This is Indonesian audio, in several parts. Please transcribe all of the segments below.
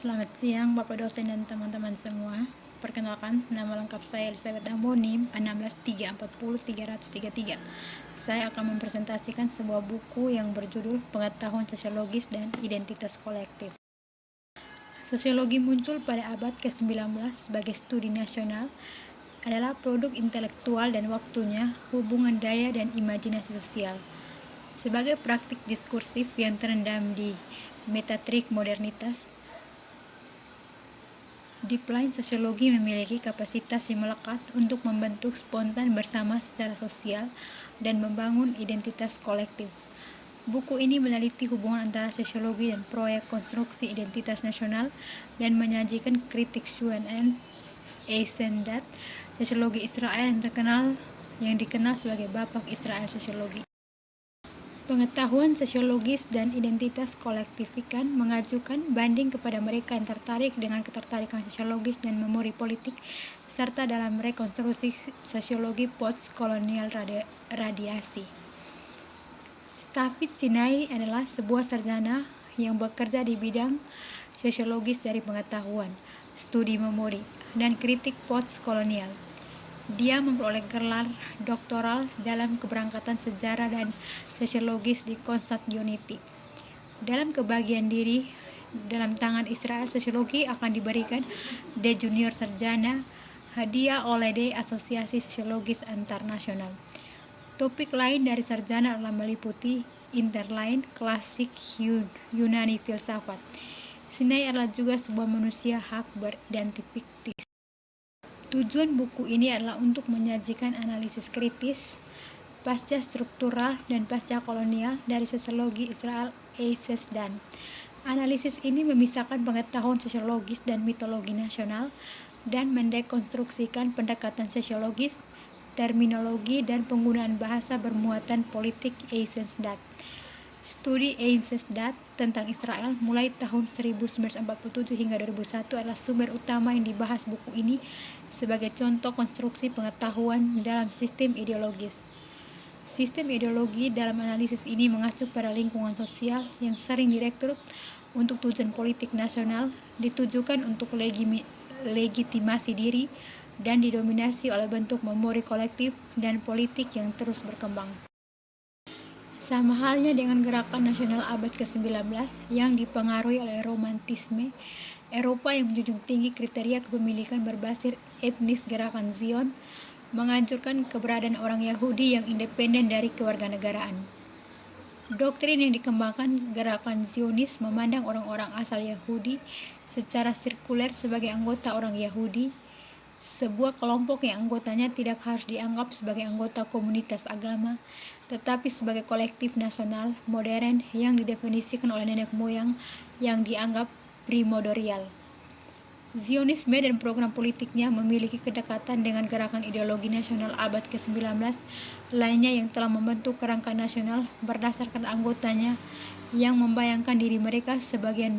Selamat siang Bapak dosen dan teman-teman semua. Perkenalkan, nama lengkap saya Elizabeth Ambonim, 16340-333. Saya akan mempresentasikan sebuah buku yang berjudul Pengetahuan Sosiologis dan Identitas Kolektif. Sosiologi muncul pada abad ke-19 sebagai studi nasional, adalah produk intelektual dan waktunya hubungan daya dan imajinasi sosial. Sebagai praktik diskursif yang terendam di metatrik modernitas, Deep-line sosiologi memiliki kapasitas yang melekat untuk membentuk spontan bersama secara sosial dan membangun identitas kolektif. Buku ini meneliti hubungan antara sosiologi dan proyek konstruksi identitas nasional dan menyajikan kritik Schoen and Eisenstadt, sosiologi Israel yang dikenal sebagai Bapak Israel Sosiologi. Pengetahuan sosiologis dan identitas kolektifikan mengajukan banding kepada mereka yang tertarik dengan ketertarikan sosiologis dan memori politik, serta dalam rekonstruksi sosiologi post-kolonial radiasi. David Sinai adalah sebuah sarjana yang bekerja di bidang sosiologis dari pengetahuan, studi memori, dan kritik post-kolonial. Dia memperoleh gelar doktoral dalam keberangkatan sejarah dan sosiologis di Konstanz Unity. Dalam kebahagiaan diri dalam tangan Israel, sosiologi akan diberikan de junior sarjana hadiah oleh de Asosiasi Sosiologis Internasional. Topik lain dari sarjana adalah meliputi interline, klasik, Yunani, filsafat. Sinai adalah juga sebuah manusia hak beridentifikasi. Tujuan buku ini adalah untuk menyajikan analisis kritis, pasca struktural dan pasca kolonial dari sosiologi Israel Eisenstadt. Analisis ini memisahkan pengetahuan sosiologis dan mitologi nasional dan mendekonstruksikan pendekatan sosiologis, terminologi, dan penggunaan bahasa bermuatan politik Eisenstadt. Studi Eisenstadt tentang Israel mulai tahun 1947 hingga 2001 adalah sumber utama yang dibahas buku ini sebagai contoh konstruksi pengetahuan dalam sistem ideologis. Sistem ideologi dalam analisis ini mengacu pada lingkungan sosial yang sering direkrut untuk tujuan politik nasional, ditujukan untuk legitimasi diri, dan didominasi oleh bentuk memori kolektif dan politik yang terus berkembang. Sama halnya dengan gerakan nasional abad ke-19 yang dipengaruhi oleh romantisme Eropa yang menjunjung tinggi kriteria kepemilikan berbasis etnis, gerakan Zion menganjurkan keberadaan orang Yahudi yang independen dari kewarganegaraan. Doktrin yang dikembangkan gerakan Zionis memandang orang-orang asal Yahudi secara sirkuler sebagai anggota orang Yahudi, sebuah kelompok yang anggotanya tidak harus dianggap sebagai anggota komunitas agama, tetapi sebagai kolektif nasional modern yang didefinisikan oleh nenek moyang yang dianggap primordial. Zionisme dan program politiknya memiliki kedekatan dengan gerakan ideologi nasional abad ke-19 lainnya yang telah membentuk kerangka nasional berdasarkan anggotanya yang membayangkan diri mereka sebagai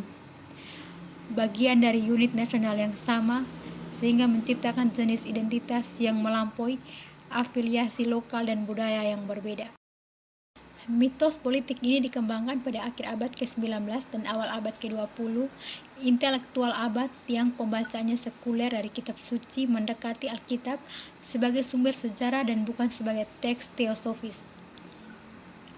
bagian dari unit nasional yang sama, sehingga menciptakan jenis identitas yang melampaui afiliasi lokal dan budaya yang berbeda. Mitos politik ini dikembangkan pada akhir abad ke-19 dan awal abad ke-20. Intelektual abad yang pembacanya sekuler dari kitab suci mendekati Alkitab sebagai sumber sejarah dan bukan sebagai teks teosofis.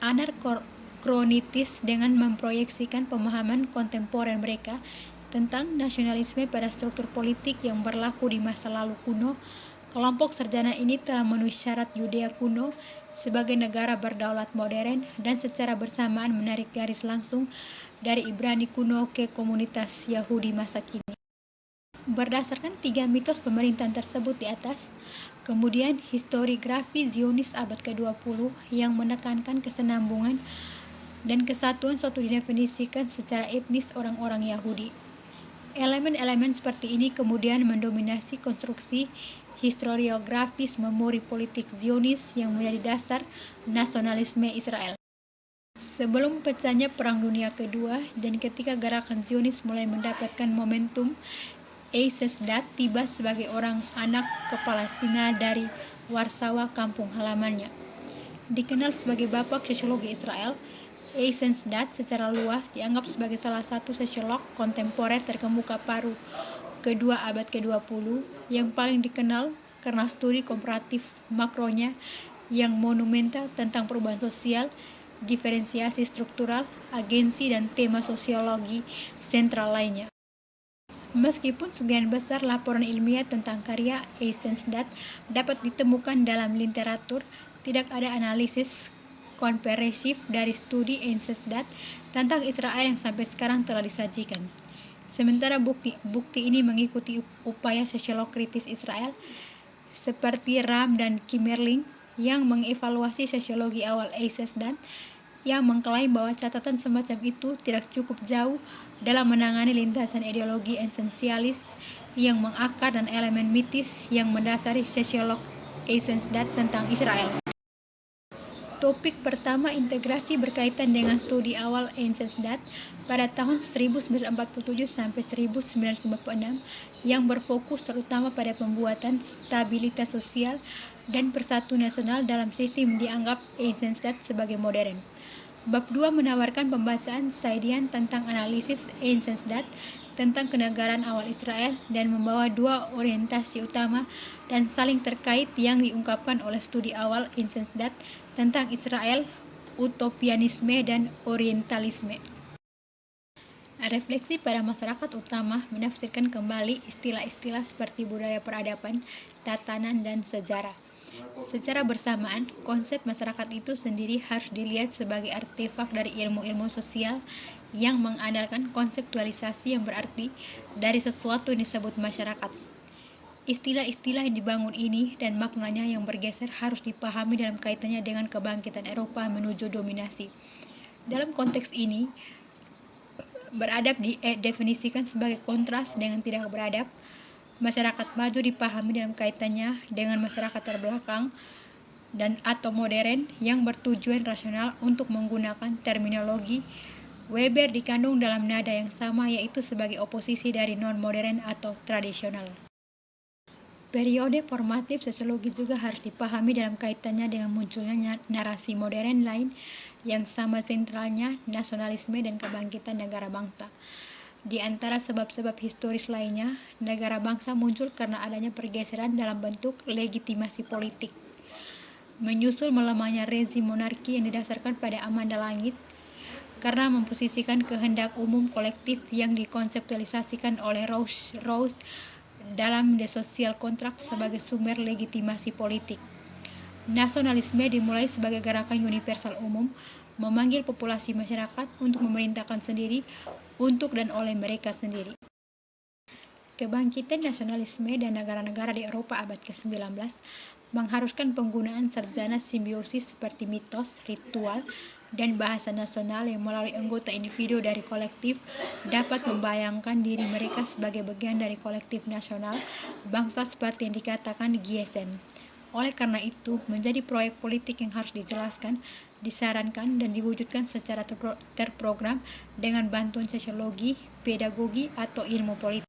Anarko-kronitis dengan memproyeksikan pemahaman kontemporer mereka tentang nasionalisme pada struktur politik yang berlaku di masa lalu kuno. Kelompok sarjana ini telah memenuhi syarat Yudea kuno sebagai negara berdaulat modern dan secara bersamaan menarik garis langsung dari Ibrani kuno ke komunitas Yahudi masa kini. Berdasarkan 3 mitos pemerintahan tersebut di atas, kemudian historiografi Zionis abad ke-20 yang menekankan kesenambungan dan kesatuan suatu didefinisikan secara etnis orang-orang Yahudi. Elemen-elemen seperti ini kemudian mendominasi konstruksi historiografis memori politik Zionis yang menjadi dasar nasionalisme Israel. Sebelum pecahnya Perang Dunia Kedua dan ketika gerakan Zionis mulai mendapatkan momentum, Eisenstadt tiba sebagai orang anak ke Palestina dari Warsawa, kampung halamannya. Dikenal sebagai Bapak Sosiologi Israel, Eisenstadt secara luas dianggap sebagai salah satu sosiolog kontemporer terkemuka paruh kedua abad ke-20 yang paling dikenal karena studi komparatif makronya yang monumental tentang perubahan sosial, diferensiasi struktural, agensi, dan tema sosiologi sentral lainnya. Meskipun sebagian besar laporan ilmiah tentang karya Eisenstadt dapat ditemukan dalam literatur, tidak ada analisis komprehensif dari studi Eisenstadt tentang Israel yang sampai sekarang telah disajikan. Sementara bukti ini mengikuti upaya sosiolog kritis Israel seperti Ram dan Kimmerling yang mengevaluasi sosiologi awal Eisenstadt, yang mengklaim bahwa catatan semacam itu tidak cukup jauh dalam menangani lintasan ideologi esensialis yang mengakar dan elemen mitis yang mendasari sosiolog Eisenstadt tentang Israel. Topik pertama, integrasi, berkaitan dengan studi awal Eisenstadt pada tahun 1947 sampai 1956 yang berfokus terutama pada pembuatan stabilitas sosial dan persatuan nasional dalam sistem dianggap Eisenstadt sebagai modern. Bab 2 menawarkan pembacaan Saidian tentang analisis Eisenstadt tentang kenegaraan awal Israel dan membawa dua orientasi utama dan saling terkait yang diungkapkan oleh studi awal Eisenstadt tentang Israel, utopianisme dan orientalisme. Refleksi pada masyarakat utama menafsirkan kembali istilah-istilah seperti budaya peradaban, tatanan, dan sejarah. Secara bersamaan, konsep masyarakat itu sendiri harus dilihat sebagai artefak dari ilmu-ilmu sosial yang mengandalkan konseptualisasi yang berarti dari sesuatu yang disebut masyarakat. Istilah-istilah yang dibangun ini dan maknanya yang bergeser harus dipahami dalam kaitannya dengan kebangkitan Eropa menuju dominasi. Dalam konteks ini, beradab didefinisikan sebagai kontras dengan tidak beradab. Masyarakat maju dipahami dalam kaitannya dengan masyarakat terbelakang dan atau modern yang bertujuan rasional. Untuk menggunakan terminologi Weber dikandung dalam nada yang sama, yaitu sebagai oposisi dari non-modern atau tradisional. Periode formatif sosiologi juga harus dipahami dalam kaitannya dengan munculnya narasi modern lain yang sama sentralnya nasionalisme dan kebangkitan negara bangsa. Di antara sebab-sebab historis lainnya, negara bangsa muncul karena adanya pergeseran dalam bentuk legitimasi politik. Menyusul melemahnya rezim monarki yang didasarkan pada amanda langit, karena memposisikan kehendak umum kolektif yang dikonseptualisasikan oleh Rawls dalam The Social Contract sebagai sumber legitimasi politik. Nasionalisme dimulai sebagai gerakan universal umum, memanggil populasi masyarakat untuk memerintahkan sendiri, untuk dan oleh mereka sendiri. Kebangkitan nasionalisme dan negara-negara di Eropa abad ke-19 mengharuskan penggunaan sarjana simbiosis seperti mitos, ritual, dan bahasa nasional yang melalui anggota individu dari kolektif dapat membayangkan diri mereka sebagai bagian dari kolektif nasional bangsa seperti yang dikatakan Giesen. Oleh karena itu, menjadi proyek politik yang harus dijelaskan, disarankan, dan diwujudkan secara terprogram dengan bantuan sosiologi, pedagogi, atau ilmu politik.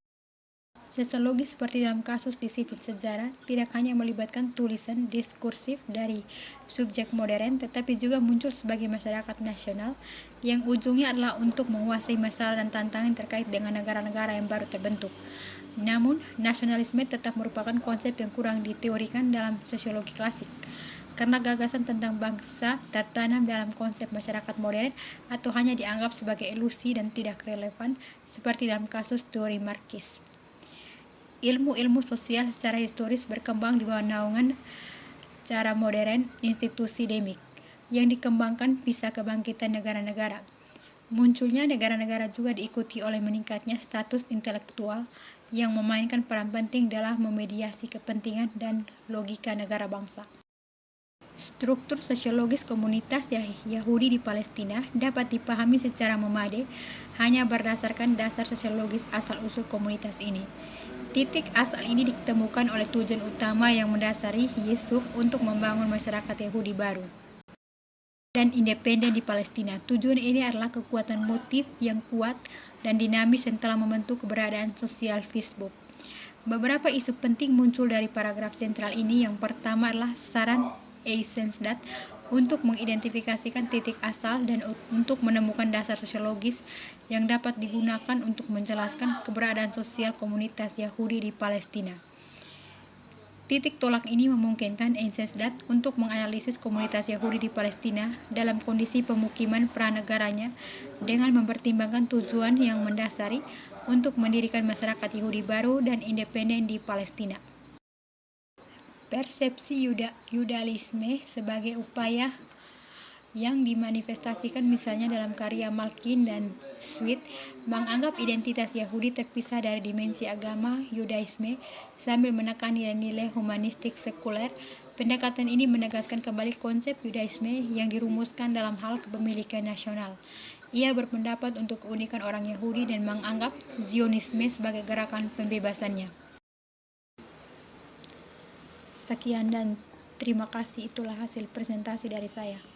Sosiologi seperti dalam kasus disiplin sejarah tidak hanya melibatkan tulisan diskursif dari subjek modern, tetapi juga muncul sebagai masyarakat nasional yang ujungnya adalah untuk menguasai masalah dan tantangan terkait dengan negara-negara yang baru terbentuk. Namun, nasionalisme tetap merupakan konsep yang kurang diteorikan dalam sosiologi klasik, karena gagasan tentang bangsa tertanam dalam konsep masyarakat modern atau hanya dianggap sebagai ilusi dan tidak relevan, seperti dalam kasus teori Marxis. Ilmu-ilmu sosial secara historis berkembang di bawah naungan cara modern institusi demik yang dikembangkan bisa kebangkitan negara-negara. Munculnya negara-negara juga diikuti oleh meningkatnya status intelektual yang memainkan peran penting dalam memediasi kepentingan dan logika negara bangsa. Struktur sosiologis komunitas Yahudi di Palestina dapat dipahami secara memadai hanya berdasarkan dasar sosiologis asal-usul komunitas ini. Titik asal ini ditemukan oleh tujuan utama yang mendasari Yusuf untuk membangun masyarakat Yahudi baru dan independen di Palestina. Tujuan ini adalah kekuatan motif yang kuat dan dinamis yang telah membentuk keberadaan sosial Facebook. Beberapa isu penting muncul dari paragraf sentral ini. Yang pertama adalah saran Eisenstadt untuk mengidentifikasikan titik asal dan untuk menemukan dasar sosiologis yang dapat digunakan untuk menjelaskan keberadaan sosial komunitas Yahudi di Palestina. Titik tolak ini memungkinkan Eisenstadt untuk menganalisis komunitas Yahudi di Palestina dalam kondisi pemukiman pranegaranya dengan mempertimbangkan tujuan yang mendasari untuk mendirikan masyarakat Yahudi baru dan independen di Palestina. Persepsi Yudalisme sebagai upaya yang dimanifestasikan misalnya dalam karya Malkin dan Sweet menganggap identitas Yahudi terpisah dari dimensi agama Yudaisme sambil menekan nilai-nilai humanistik sekuler. Pendekatan ini menegaskan kembali konsep Yudaisme yang dirumuskan dalam hal kepemilikan nasional. Ia berpendapat untuk keunikan orang Yahudi dan menganggap Zionisme sebagai gerakan pembebasannya. Sekian dan terima kasih, itulah hasil presentasi dari saya.